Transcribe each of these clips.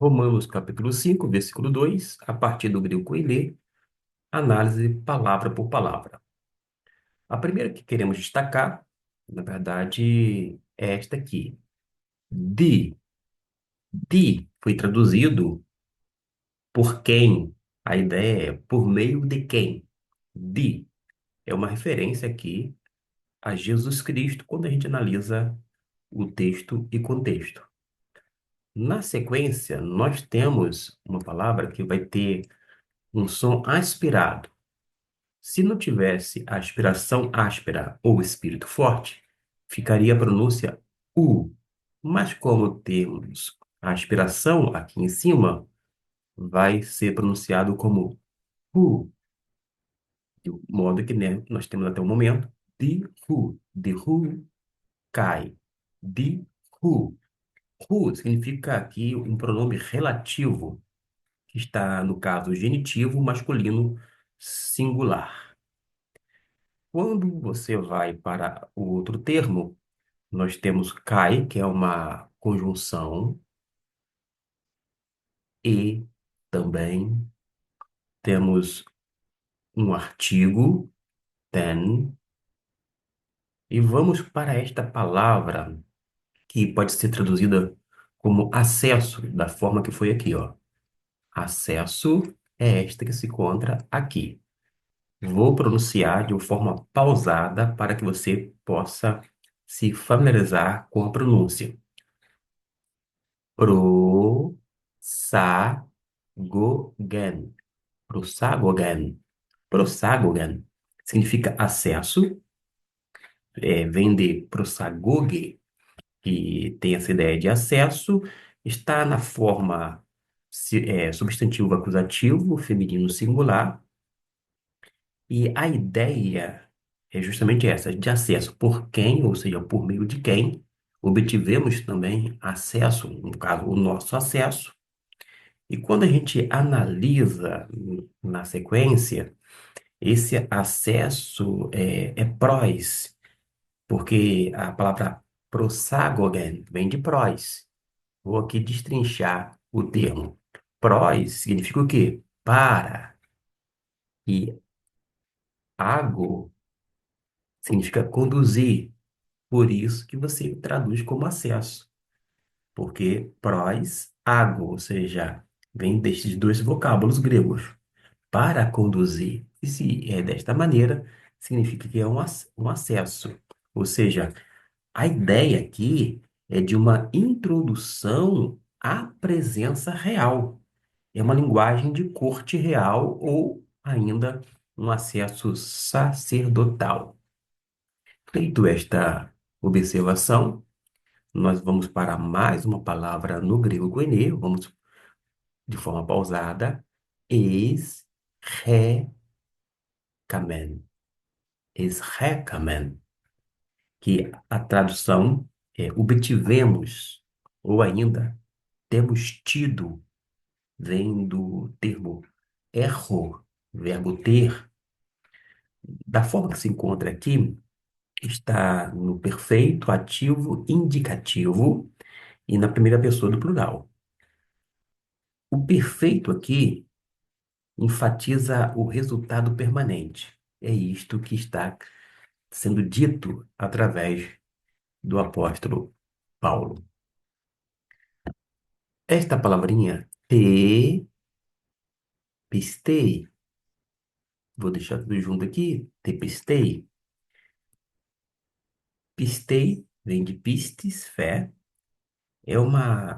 Romanos capítulo 5, versículo 2, a partir do grego koine, análise palavra por palavra. A primeira que queremos destacar, na verdade, é esta aqui. De. De foi traduzido por quem? A ideia é por meio de quem? De é uma referência aqui a Jesus Cristo quando a gente analisa o texto e contexto. Na sequência, nós temos uma palavra que vai ter um som aspirado. Se não tivesse a aspiração áspera ou espírito forte, ficaria a pronúncia U. Mas como temos a aspiração aqui em cima, vai ser pronunciado como U, de modo que, né, nós temos até o momento de ru, cai, de ru. Ru significa aqui um pronome relativo, que está, no caso, genitivo masculino singular. Quando você vai para o outro termo, nós temos cai, que é uma conjunção, e também temos um artigo, then, e vamos para esta palavra que pode ser traduzida como acesso, da forma que foi aqui, ó. Acesso é esta que se encontra aqui. Vou pronunciar de uma forma pausada para que você possa se familiarizar com a pronúncia. Prosagogen. Prosagogen. Prosagogen significa acesso, vem de prosagoge, que tem essa ideia de acesso, está na forma substantivo acusativo, feminino singular, e a ideia é justamente essa, de acesso por quem, ou seja, por meio de quem, obtivemos também acesso, no caso, o nosso acesso. E quando a gente analisa na sequência, esse acesso é prós, porque a palavra prosagogen vem de prós. Vou aqui destrinchar o termo. Prós significa o quê? Para. E ago significa conduzir. Por isso que você traduz como acesso. Porque prós, ago, ou seja, vem destes dois vocábulos gregos. Para conduzir. E se é desta maneira, significa que é um acesso. Ou seja, a ideia aqui é de uma introdução à presença real. É uma linguagem de corte real ou ainda um acesso sacerdotal. Feito esta observação, nós vamos para mais uma palavra no grego koine, vamos de forma pausada. Eis, kamen, esrekamen, que a tradução é obtivemos, ou ainda temos tido, vem do termo erro, verbo ter. Da forma que se encontra aqui, está no perfeito, ativo, indicativo e na primeira pessoa do plural. O perfeito aqui enfatiza o resultado permanente. É isto que está sendo dito através do apóstolo Paulo. Esta palavrinha, tepistei, vou deixar tudo junto aqui, tepistei. Pistei vem de pistes, fé,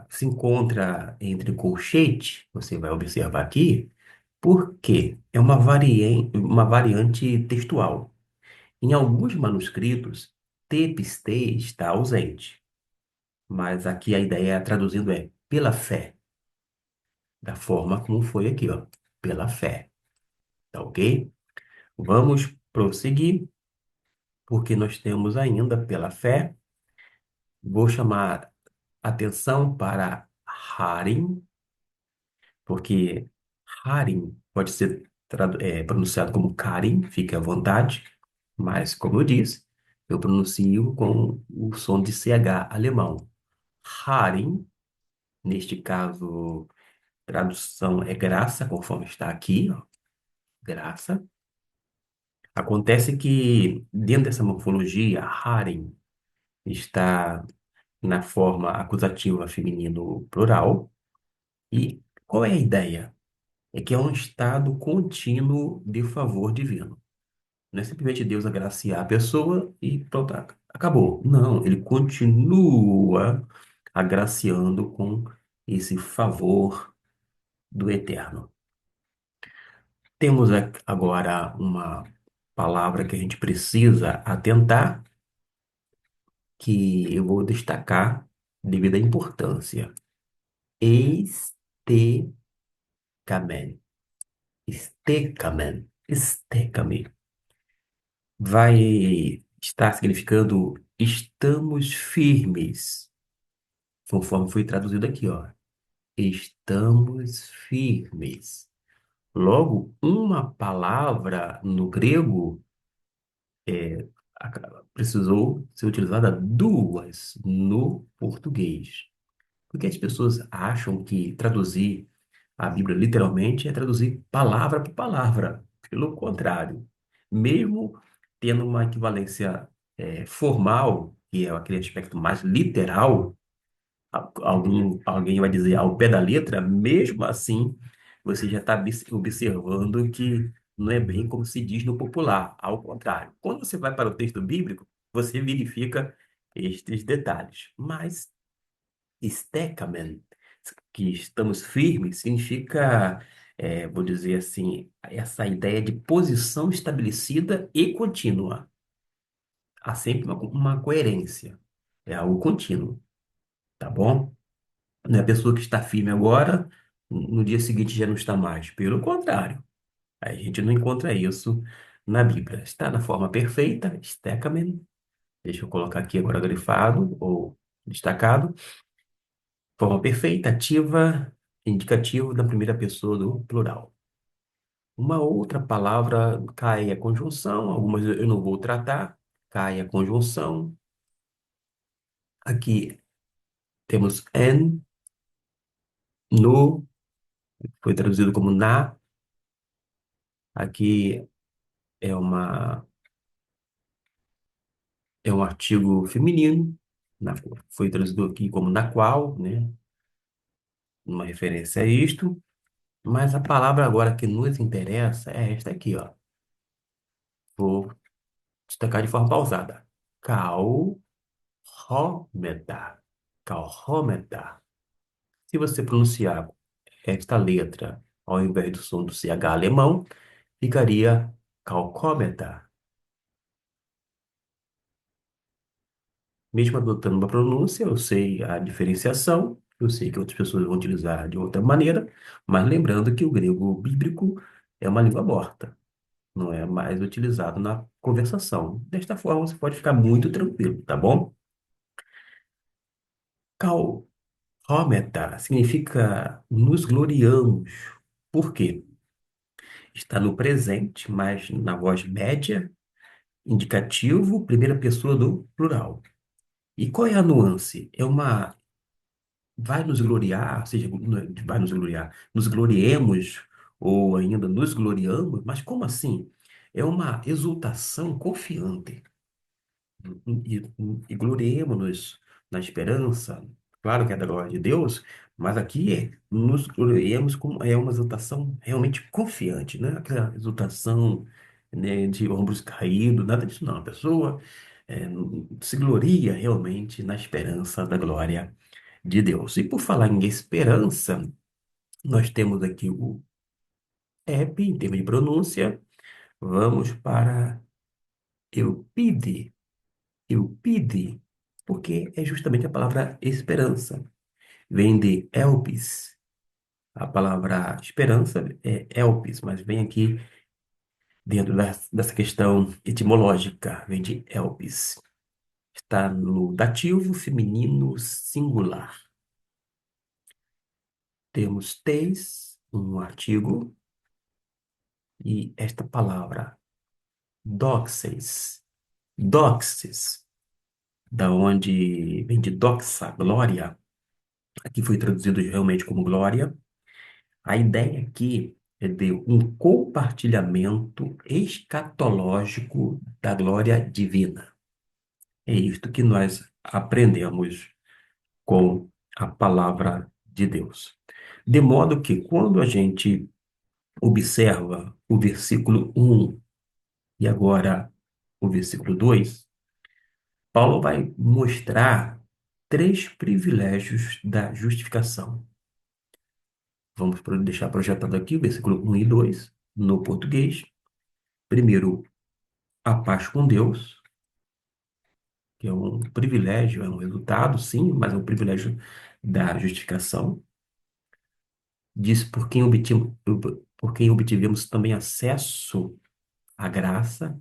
se encontra entre colchete, você vai observar aqui, porque é uma variante textual. Em alguns manuscritos, tepistei está ausente, mas aqui a ideia traduzindo é pela fé, da forma como foi aqui, ó, pela fé, tá ok? Vamos prosseguir, porque nós temos ainda pela fé, vou chamar atenção para Harim, porque Harim pode ser pronunciado como Karim, fique à vontade, mas, como eu disse, eu pronuncio com o som de CH alemão. Harim, neste caso. tradução é graça, conforme está aqui, ó, graça. Acontece que, dentro dessa morfologia, harem está na forma acusativa feminino plural. E qual é a ideia? É que é um estado contínuo de favor divino. Não é simplesmente Deus agraciar a pessoa e pronto, acabou. Não, ele continua agraciando com esse favor do eterno. Temos agora uma palavra que a gente precisa atentar, que eu vou destacar devido à importância. Estecamen. Estecamen. Estecame. Vai estar significando estamos firmes, conforme foi traduzido aqui, ó. Estamos firmes. Logo, uma palavra no grego precisou ser utilizada duas no português. Porque as pessoas acham que traduzir a Bíblia literalmente é traduzir palavra por palavra. Pelo contrário, mesmo tendo uma equivalência formal, que é aquele aspecto mais literal, alguém vai dizer ao pé da letra, mesmo assim, você já está observando que não é bem como se diz no popular. Ao contrário, quando você vai para o texto bíblico, você verifica estes detalhes. Mas Stekamen, que estamos firmes, significa, vou dizer assim, essa ideia de posição estabelecida e contínua. Há sempre uma coerência, é algo contínuo, tá bom? Não é a pessoa que está firme agora, no dia seguinte já não está mais. Pelo contrário, a gente não encontra isso na Bíblia. Está na forma perfeita, Stekamen, deixa eu colocar aqui agora grifado ou destacado. Forma perfeita, ativa, indicativo da primeira pessoa do plural. Uma outra palavra cai a conjunção, algumas eu não vou tratar, cai a conjunção. Aqui temos en, no, foi traduzido como na. Aqui é é um artigo feminino, foi traduzido aqui como na qual, né? Uma referência a isto. Mas a palavra agora que nos interessa é esta aqui, ó. Vou destacar de forma pausada. Calhómeta. Calhómeta. Se você pronunciar esta letra ao invés do som do CH alemão, ficaria calcómeta. Mesmo adotando uma pronúncia, eu sei a diferenciação, eu sei que outras pessoas vão utilizar de outra maneira, mas lembrando que o grego bíblico é uma língua morta, não é mais utilizado na conversação. Desta forma, você pode ficar muito tranquilo, tá bom? Calhómeta significa nos gloriamos. Por quê? Está no presente, mas na voz média, indicativo, primeira pessoa do plural. E qual é a nuance? É uma vai nos gloriar, ou seja, vai nos gloriar, nos gloriemos ou ainda nos gloriamos, mas como assim? É uma exultação confiante. E, e gloriemo-nos na esperança, claro que é da glória de Deus, mas aqui nos gloriemos como é uma exultação realmente confiante, né? Aquela exultação, né, de ombros caídos, nada disso não. A pessoa é, se gloria realmente na esperança da glória de Deus. E por falar em esperança, nós temos aqui o EP, em termos de pronúncia, vamos para Eupide. Eupide, porque é justamente a palavra esperança. Vem de elpis. A palavra esperança é elpis, mas vem aqui dentro dessa questão etimológica, vem de elpis. Está no dativo feminino singular. Temos teis, um artigo, e esta palavra, doxes. Doxes, da onde vem de doxa, glória. Aqui foi traduzido realmente como glória. A ideia aqui é de um compartilhamento escatológico da glória divina. É isto que nós aprendemos com a palavra de Deus. De modo que, quando a gente observa o versículo 1 e agora o versículo 2, Paulo vai mostrar três privilégios da justificação. Vamos deixar projetado aqui o versículo 1 e 2 no português. Primeiro, a paz com Deus, que é um privilégio, é um resultado, sim, mas é um privilégio da justificação. Diz por quem obtivemos também acesso à graça,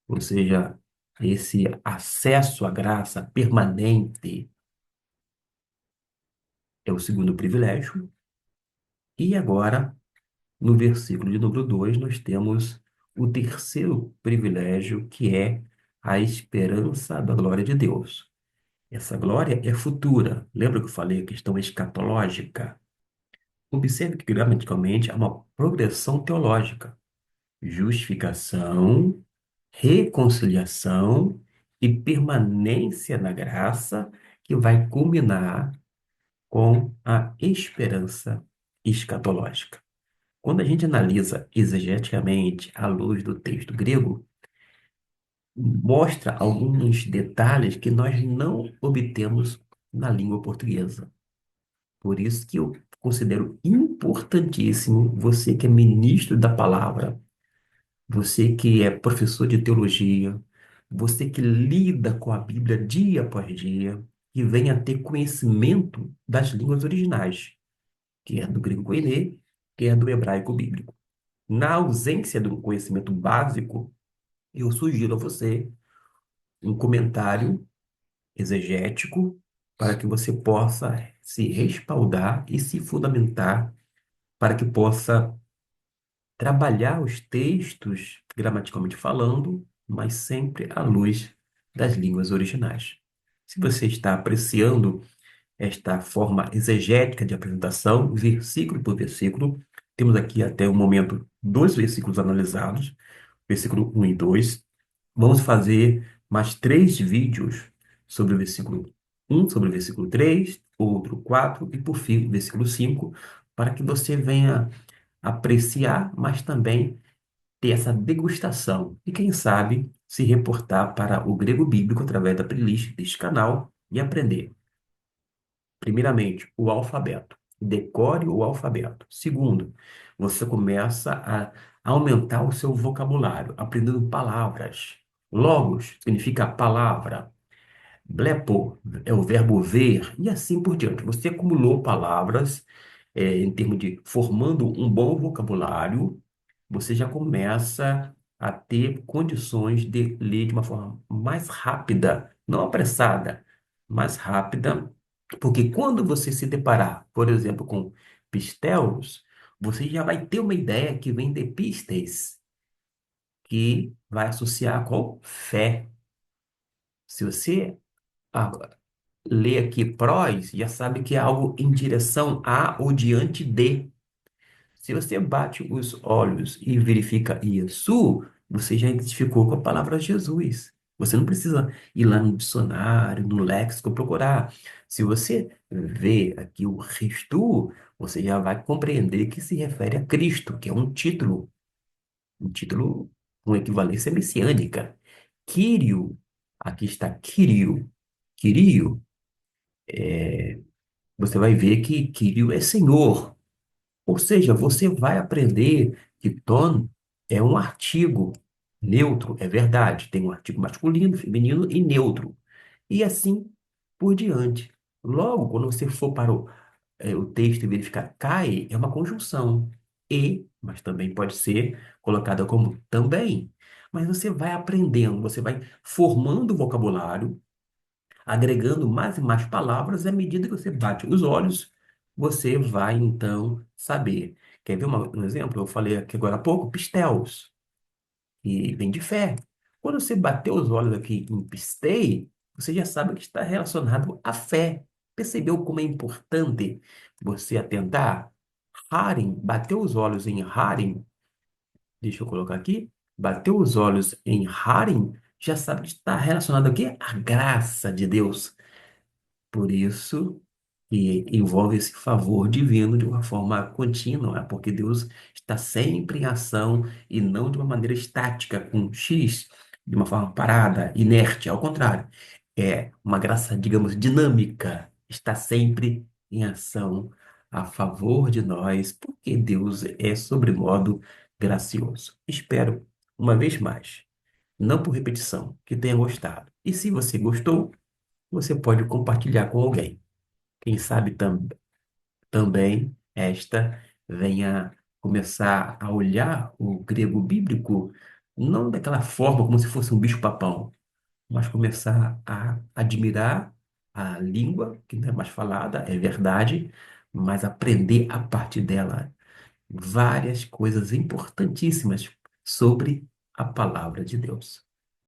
ou seja, esse acesso à graça permanente é o segundo privilégio. E agora, no versículo de número 2 nós temos o terceiro privilégio, que é a esperança da glória de Deus. Essa glória é futura. Lembra que eu falei a questão escatológica? Observe que gramaticalmente há uma progressão teológica: justificação, reconciliação e permanência na graça, que vai culminar com a esperança escatológica. Quando a gente analisa exegeticamente à luz do texto grego, mostra alguns detalhes que nós não obtemos na língua portuguesa. Por isso que eu considero importantíssimo você que é ministro da palavra, você que é professor de teologia, você que lida com a Bíblia dia após dia, que venha ter conhecimento das línguas originais, que é do grego koiné, que é do hebraico bíblico. Na ausência do conhecimento básico, eu sugiro a você um comentário exegético para que você possa se respaldar e se fundamentar para que possa trabalhar os textos gramaticalmente falando, mas sempre à luz das línguas originais. Se você está apreciando esta forma exegética de apresentação, versículo por versículo, temos aqui até o momento dois versículos analisados, versículo 1 e 2. Vamos fazer mais três vídeos sobre o versículo 1, sobre o versículo 3, outro 4 e, por fim, o versículo 5, para que você venha apreciar, mas também ter essa degustação e, quem sabe, se reportar para o grego bíblico através da playlist deste canal e aprender. Primeiramente, o alfabeto. Decore o alfabeto. Segundo, você começa a aumentar o seu vocabulário, aprendendo palavras. Logos significa palavra. Blepo é o verbo ver, e assim por diante. Você acumulou palavras, em termos de formando um bom vocabulário, você já começa a ter condições de ler de uma forma mais rápida, não apressada, mais rápida, porque quando você se deparar, por exemplo, com pistéus, você já vai ter uma ideia que vem de pistes, que vai associar com fé. Se você ah, lê aqui prós, já sabe que é algo em direção a ou diante de. Se você bate os olhos e verifica isso, você já identificou com a palavra Jesus. Você não precisa ir lá no dicionário, no léxico procurar. Se você vê aqui o Cristo, você já vai compreender que se refere a Cristo, que é um título com equivalência messiânica. Quírio, aqui está Quírio. Quírio, você vai ver que Quírio é Senhor. Ou seja, você vai aprender que ton é um artigo neutro, é verdade. Tem um artigo masculino, feminino e neutro. E assim por diante. Logo, quando você for para o texto e verificar cai, é uma conjunção. E, mas também pode ser colocada como também. Mas você vai aprendendo, você vai formando o vocabulário, agregando mais e mais palavras, e à medida que você bate os olhos, você vai então saber. Quer ver um exemplo? Eu falei aqui agora há pouco, pistéus, que vem de fé. Quando você bateu os olhos aqui em pistei, você já sabe que está relacionado à fé. Percebeu como é importante você atentar? Harim, bateu os olhos em Harim, deixa eu colocar aqui, bateu os olhos em Harim, já sabe que está relacionado aqui à graça de Deus. Por isso, que envolve esse favor divino de uma forma contínua, porque Deus está sempre em ação e não de uma maneira estática, com X, de uma forma parada, inerte. Ao contrário, é uma graça, digamos, dinâmica, está sempre em ação a favor de nós, porque Deus é sobremodo gracioso. Espero, uma vez mais, não por repetição, que tenha gostado. E se você gostou, você pode compartilhar com alguém. Quem sabe também esta venha começar a olhar o grego bíblico não daquela forma como se fosse um bicho-papão, mas começar a admirar a língua, que não é mais falada, é verdade, mas aprender a partir dela várias coisas importantíssimas sobre a palavra de Deus.